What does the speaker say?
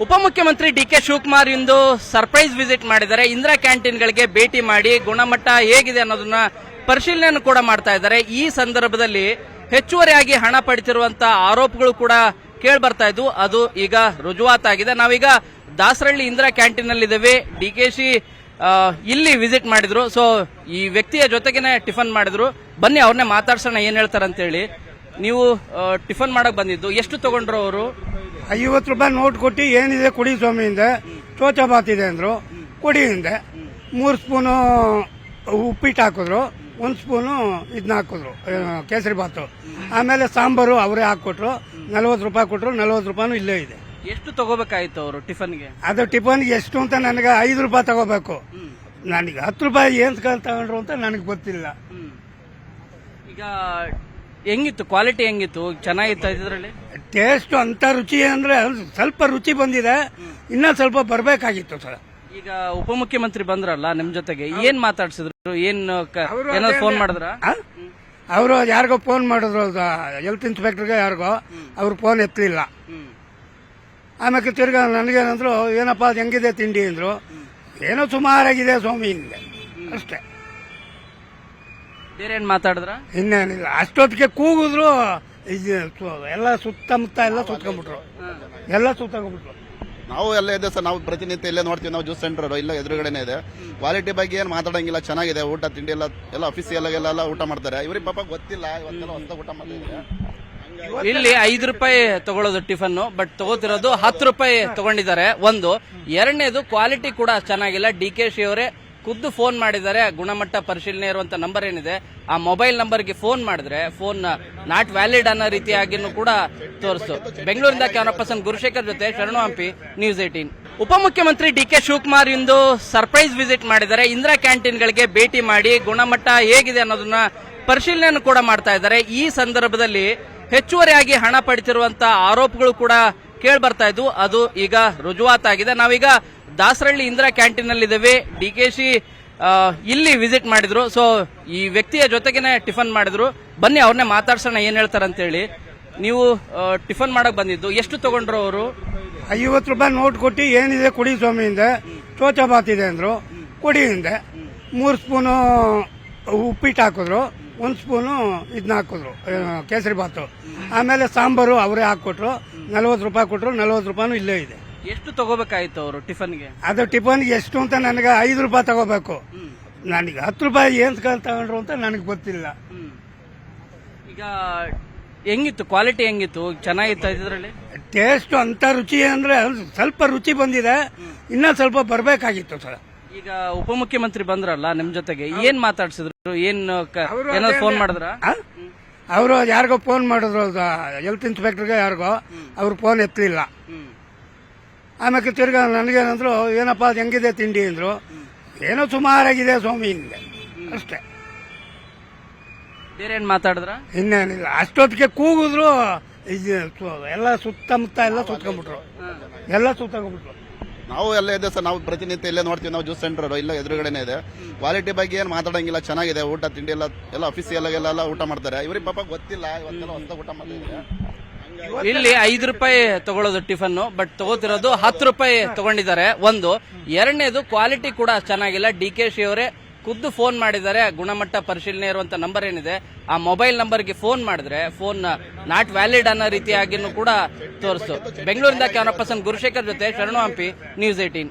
ಉಪಮುಖ್ಯಮಂತ್ರಿ ಡಿ.ಕೆ. ಶಿವಕುಮಾರ್ ಇಂದು surprise visit ಮಾಡಿದ್ದಾರೆ. ಇಂದಿರಾ ಕ್ಯಾಂಟೀನ್ಗಳಿಗೆ ಭೇಟಿ ಮಾಡಿ ಗುಣಮಟ್ಟ ಹೇಗಿದೆ ಅನ್ನೋದನ್ನ ಪರಿಶೀಲನೆ ಕೂಡ ಮಾಡ್ತಾ ಇದ್ದಾರೆ. ಈ ಸಂದರ್ಭದಲ್ಲಿ ಹೆಚ್ಚುವರಿಯಾಗಿ ಹಣ ಪಡೆದಿರುವಂತಹ ಆರೋಪಗಳು ಕೂಡ ಕೇಳಿ ಬರ್ತಾ ಇದ್ವು. ಅದು ಈಗ ರುಜುವಾತಾಗಿದೆ. ನಾವೀಗ ದಾಸರಳ್ಳಿ ಇಂದಿರಾ ಕ್ಯಾಂಟೀನ್ ನಲ್ಲಿ ಇದ್ದೇವೆ. ಡಿ.ಕೆ.ಶಿ ಇಲ್ಲಿ ವಿಸಿಟ್ ಮಾಡಿದ್ರು. ಸೊ ಈ ವ್ಯಕ್ತಿಯ ಜೊತೆಗೇನೆ ಟಿಫನ್ ಮಾಡಿದ್ರು. ಬನ್ನಿ ಅವ್ರನ್ನೇ ಮಾತಾಡ್ಸೋಣ ಏನ್ ಹೇಳ್ತಾರಂತ ಹೇಳಿ. ನೀವು ಟಿಫನ್ ಮಾಡಕ್ ಬಂದಿದ್ದು ಎಷ್ಟು ತಗೊಂಡ್ರು ಅವರು? 50 ರೂಪಾಯಿ ನೋಟ್ ಕೊಟ್ಟು ಏನಿದೆ ಕುಡಿ ಸ್ವಾಮಿಯಿಂದ ಚೋಚ ಬಾತ್ ಇದೆ ಅಂದ್ರು. ಕುಡಿ ಹಿಂದೆ 3 ಸ್ಪೂನು ಉಪ್ಪಿಟ್ಟು ಹಾಕಿದ್ರು, 1 ಸ್ಪೂನು ಇದನ್ನ ಹಾಕಿದ್ರು ಕೇಸರಿ ಬಾತು. ಆಮೇಲೆ ಸಾಂಬಾರು ಅವರೇ ಹಾಕೊಟ್ರು. 40 ರೂಪಾಯಿ ಕೊಟ್ರು. 40 ರೂಪಾಯಿ ಇಲ್ಲೇ ಇದೆ. ಎಷ್ಟು ತಗೋಬೇಕಾಯ್ತು ಅವರು ಟಿಫನ್ಗೆ? ಅದು ಟಿಫನ್ಗೆ ಎಷ್ಟು ಅಂತ ನನಗೆ 5 ರೂಪಾಯಿ ತಗೋಬೇಕು. ನನಗೆ 10 ರೂಪಾಯಿ ಏನ್ ತಗೊಂಡ್ರು ಅಂತ ನನಗೆ ಗೊತ್ತಿಲ್ಲ. ಈಗ ಹೆಂಗಿತ್ತು ಕ್ವಾಲಿಟಿ? ಹೆಂಗಿತ್ತು? ಚೆನ್ನಾಗಿತ್ತು ಇದರಲ್ಲಿ? ಟೇಸ್ಟ್ ಅಂತ ರುಚಿ ಅಂದ್ರೆ ಸ್ವಲ್ಪ ರುಚಿ ಬಂದಿದೆ. ಇನ್ನ ಸ್ವಲ್ಪ ಬರ್ಬೇಕಾಗಿತ್ತು ಸರ್. ಈಗ ಉಪಮುಖ್ಯಮಂತ್ರಿ ಬಂದ್ರಲ್ಲ ನಿಮ್ ಜೊತೆಗೆ, ಏನ್ ಮಾತಾಡ್ಸಿದ್ರು? ಏನಾದ್ರು ಫೋನ್ ಮಾಡಿದ್ರ? ಅವರು ಯಾರಿಗೋ ಫೋನ್ ಮಾಡಿದ್ರು, ಹೆಲ್ತ್ ಇನ್ಸ್ಪೆಕ್ಟರ್ಗೆ ಯಾರಿಗೋ. ಅವ್ರು ಫೋನ್ ಎತ್ತಲಿಲ್ಲ. ಆಮೇಲೆ ತಿರ್ಗಾ ನನಗೇನಂದ್ರು, ಏನಪ್ಪ ಅದು ಹೆಂಗಿದೆ ತಿಂಡಿ ಅಂದ್ರು. ಏನೋ ಸುಮಾರಾಗಿದೆ ಸ್ವಾಮಿ ಹಿಂದೆ ಅಷ್ಟೇ. ಬೇರೆ ಏನ್ ಮಾತಾಡಿದ್ರ? ಇನ್ನೇನಿಲ್ಲ. ಅಷ್ಟೊತ್ತಿಗೆ ಕೂಗಿದ್ರು. ಎಲ್ಲ ಸುತ್ತಮುತ್ತ ಎಲ್ಲ ಸುತ್ಕೊಂಡ್ಬಿಟ್ರು. ನಾವು ಎಲ್ಲ ಇದೆ ಸರ್. ನಾವು ಪ್ರತಿನಿತ್ಯ ಇಲ್ಲೇ ನೋಡ್ತೀವಿ. ನಾವು ಜ್ಯೂಸ್ ಸೆಂಟರ್ ಇಲ್ಲ ಎದುರುಗಡೆನೆ ಇದೆ. ಕ್ವಾಲಿಟಿ ಬಗ್ಗೆ ಏನು ಮಾತಾಡಂಗಿಲ್ಲ. ಚೆನ್ನಾಗಿದೆ ಊಟ ತಿಂಡಿ ಎಲ್ಲ ಅಫಿಸಿಯಲ್ ಎಲ್ಲ ಊಟ ಮಾಡ್ತಾರೆ. ಇವ್ರಿಗೆ ಪಾಪ ಗೊತ್ತಿಲ್ಲ, ಇವತ್ತೆಲ್ಲ ಹೊಸ ಊಟ ಮಾಡ್ತಿದ್ದಾರೆ. ಇಲ್ಲಿ 5 ರೂಪಾಯಿ ತಗೊಳ್ಳೋದು ಟಿಫನ್, ಬಟ್ ತಗೋತಿರೋದು 10 ರೂಪಾಯಿ ತಗೊಂಡಿದ್ದಾರೆ. ಒಂದು. ಎರಡನೇದು ಕ್ವಾಲಿಟಿ ಕೂಡ ಚೆನ್ನಾಗಿಲ್ಲ. ಡಿ.ಕೆ.ಶಿ ಅವರೇ ಖುದ್ದು ಫೋನ್ ಮಾಡಿದ್ದಾರೆ. ಗುಣಮಟ್ಟ ಪರಿಶೀಲನೆ ಇರುವಂತ ನಂಬರ್ ಏನಿದೆ ಆ ಮೊಬೈಲ್ ನಂಬರ್ಗೆ ಫೋನ್ ಮಾಡಿದ್ರೆ ಫೋನ್ ನಾಟ್ ವ್ಯಾಲಿಡ್ ಅನ್ನೋ ರೀತಿಯಾಗಿನೂ ಕೂಡ ತೋರಿಸ್ತು. ಬೆಂಗಳೂರಿಂದ ಕ್ಯಾಮರಾ ಪರ್ಸನ್ ಗುರುಶೇಖರ್ ಜೊತೆ ಶರಣು ಹಂಪಿ, ನ್ಯೂಸ್ 18. ಉಪಮುಖ್ಯಮಂತ್ರಿ ಡಿ.ಕೆ. ಶಿವಕುಮಾರ್ ಇಂದು ಸರ್ಪ್ರೈಸ್ ವಿಸಿಟ್ ಮಾಡಿದ್ದಾರೆ. ಇಂದಿರಾ ಕ್ಯಾಂಟೀನ್ಗಳಿಗೆ ಭೇಟಿ ಮಾಡಿ ಗುಣಮಟ್ಟ ಹೇಗಿದೆ ಅನ್ನೋದನ್ನ ಪರಿಶೀಲನೆ ಕೂಡ ಮಾಡ್ತಾ ಇದ್ದಾರೆ. ಈ ಸಂದರ್ಭದಲ್ಲಿ ಹೆಚ್ಚುವರಿಯಾಗಿ ಹಣ ಪಡೆದಿರುವಂತಹ ಆರೋಪಗಳು ಕೂಡ ಕೇಳಿ ಬರ್ತಾ ಇದ್ವು. ಅದು ಈಗ ರುಜುವಾತಾಗಿದೆ. ನಾವೀಗ ದಾಸರಳ್ಳಿ ಇಂದಿರಾ ಕ್ಯಾಂಟೀನ್ ನಲ್ಲಿ ಇದ್ದೇವೆ. ಡಿ.ಕೆ.ಶಿ ಇಲ್ಲಿ ವಿಸಿಟ್ ಮಾಡಿದ್ರು. ಸೊ ಈ ವ್ಯಕ್ತಿಯ ಜೊತೆಗೇನೆ ಟಿಫನ್ ಮಾಡಿದ್ರು. ಬನ್ನಿ ಅವ್ರನ್ನೇ ಮಾತಾಡ್ಸೋಣ ಏನ್ ಹೇಳ್ತಾರಂತ ಹೇಳಿ. ನೀವು ಟಿಫನ್ ಮಾಡಕ್ ಬಂದಿದ್ದು ಎಷ್ಟು ತಗೊಂಡ್ರು ಅವರು? 50 ರೂಪಾಯಿ ನೋಟ್ ಕೊಟ್ಟು ಏನಿದೆ ಕುಡಿ ಸ್ವಾಮಿಯಿಂದ ಚೋಚ ಬಾತ್ ಇದೆ ಅಂದ್ರು. ಕುಡಿ ಹಿಂದೆ 3 ಸ್ಪೂನು ಉಪ್ಪಿಟ್ಟು ಹಾಕಿದ್ರು, 1 ಸ್ಪೂನು ಇದನ್ನ ಹಾಕಿದ್ರು ಕೇಸರಿ ಬಾತು. ಆಮೇಲೆ ಸಾಂಬಾರು ಅವರೇ ಹಾಕೊಟ್ರು. 40 ರೂಪಾಯಿ ಕೊಟ್ರು. 40 ರೂಪಾಯಿ ಇಲ್ಲೇ ಇದೆ. ಎಷ್ಟು ತಗೋಬೇಕಾಯ್ತು ಅವರು ಟಿಫನ್ಗೆ? ಅದು ಟಿಫನ್ಗೆ ಎಷ್ಟು ಅಂತ ನನಗೆ 5 ರೂಪಾಯಿ ತಗೋಬೇಕು. ನನಗೆ 10 ರೂಪಾಯಿ ಏನ್ ತಗೊಂಡ್ರು ಅಂತ ನನಗೆ ಗೊತ್ತಿಲ್ಲ. ಈಗ ಹೆಂಗಿತ್ತು ಕ್ವಾಲಿಟಿ? ಹೆಂಗಿತ್ತು? ಚೆನ್ನಾಗಿತ್ತು ಇದರಲ್ಲಿ? ಟೇಸ್ಟ್ ಅಂತ ರುಚಿ ಅಂದ್ರೆ ಸ್ವಲ್ಪ ರುಚಿ ಬಂದಿದೆ. ಇನ್ನ ಸ್ವಲ್ಪ ಬರ್ಬೇಕಾಗಿತ್ತು ಸರ್. ಈಗ ಉಪಮುಖ್ಯಮಂತ್ರಿ ಬಂದ್ರಲ್ಲ ನಿಮ್ ಜೊತೆಗೆ, ಏನ್ ಮಾತಾಡ್ಸಿದ್ರು? ಏನಾದ್ರು ಫೋನ್ ಮಾಡಿದ್ರ? ಅವರು ಯಾರಿಗೋ ಫೋನ್ ಮಾಡಿದ್ರು, ಹೆಲ್ತ್ ಇನ್ಸ್ಪೆಕ್ಟರ್ಗೆ ಯಾರಿಗೋ. ಅವ್ರು ಫೋನ್ ಎತ್ತಲಿಲ್ಲ. ಆಮೇಲೆ ತಿರ್ಗಾ ನನಗೇನಂದ್ರು, ಏನಪ್ಪ ಅದು ಹೆಂಗಿದೆ ತಿಂಡಿ ಅಂದ್ರು. ಏನೋ ಸುಮಾರಾಗಿದೆ ಸ್ವಾಮಿ ಹಿಂದೆ ಅಷ್ಟೇ. ಬೇರೆ ಏನ್ ಮಾತಾಡಿದ್ರ? ಇನ್ನೇನಿಲ್ಲ. ಅಷ್ಟೊತ್ತಿಗೆ ಕೂಗಿದ್ರು. ಎಲ್ಲ ಸುತ್ತಮುತ್ತ ಎಲ್ಲ ಸುತ್ಕೊಂಡ್ಬಿಟ್ರು. ನಾವು ಎಲ್ಲ ಇದೆ ಸರ್. ನಾವು ಪ್ರತಿನಿತ್ಯ ಇಲ್ಲೇ ನೋಡ್ತೀವಿ. ನಾವು ಜ್ಯೂಸ್ ಸೆಂಟರ್ ಇಲ್ಲ ಎದುರುಗಡೆನೆ ಇದೆ. ಕ್ವಾಲಿಟಿ ಬಗ್ಗೆ ಏನು ಮಾತಾಡಂಗಿಲ್ಲ. ಚೆನ್ನಾಗಿದೆ ಊಟ ತಿಂಡಿ ಎಲ್ಲ ಅಫಿಸಿಯಲ್ ಎಲ್ಲ ಊಟ ಮಾಡ್ತಾರೆ. ಇವ್ರಿಗೆ ಪಾಪ ಗೊತ್ತಿಲ್ಲ, ಇವತ್ತೆಲ್ಲ ಹೊಸ ಊಟ ಮಾಡ್ತಿದ್ದಾರೆ. ಇಲ್ಲಿ 5 ರೂಪಾಯಿ ತಗೊಳ್ಳೋದು ಟಿಫನ್, ಬಟ್ ತಗೋತಿರೋದು 10 ರೂಪಾಯಿ ತಗೊಂಡಿದ್ದಾರೆ. ಒಂದು. ಎರಡನೇದು ಕ್ವಾಲಿಟಿ ಕೂಡ ಚೆನ್ನಾಗಿಲ್ಲ. ಡಿ.ಕೆ.ಶಿ ಅವರೇ ಖುದ್ದು ಫೋನ್ ಮಾಡಿದ್ದಾರೆ. ಗುಣಮಟ್ಟ ಪರಿಶೀಲನೆ ಇರುವಂತ ನಂಬರ್ ಏನಿದೆ ಆ ಮೊಬೈಲ್ ನಂಬರ್ಗೆ ಫೋನ್ ಮಾಡಿದ್ರೆ ಫೋನ್ ನಾಟ್ ವ್ಯಾಲಿಡ್ ಅನ್ನೋ ರೀತಿಯಾಗಿನೂ ಕೂಡ ತೋರಿಸ್ತು. ಬೆಂಗಳೂರಿಂದ ಕ್ಯಾಮರಾ ಪರ್ಸನ್ ಗುರುಶೇಖರ್ ಜೊತೆ ಶರಣು ಹಂಪಿ, ನ್ಯೂಸ್ 18.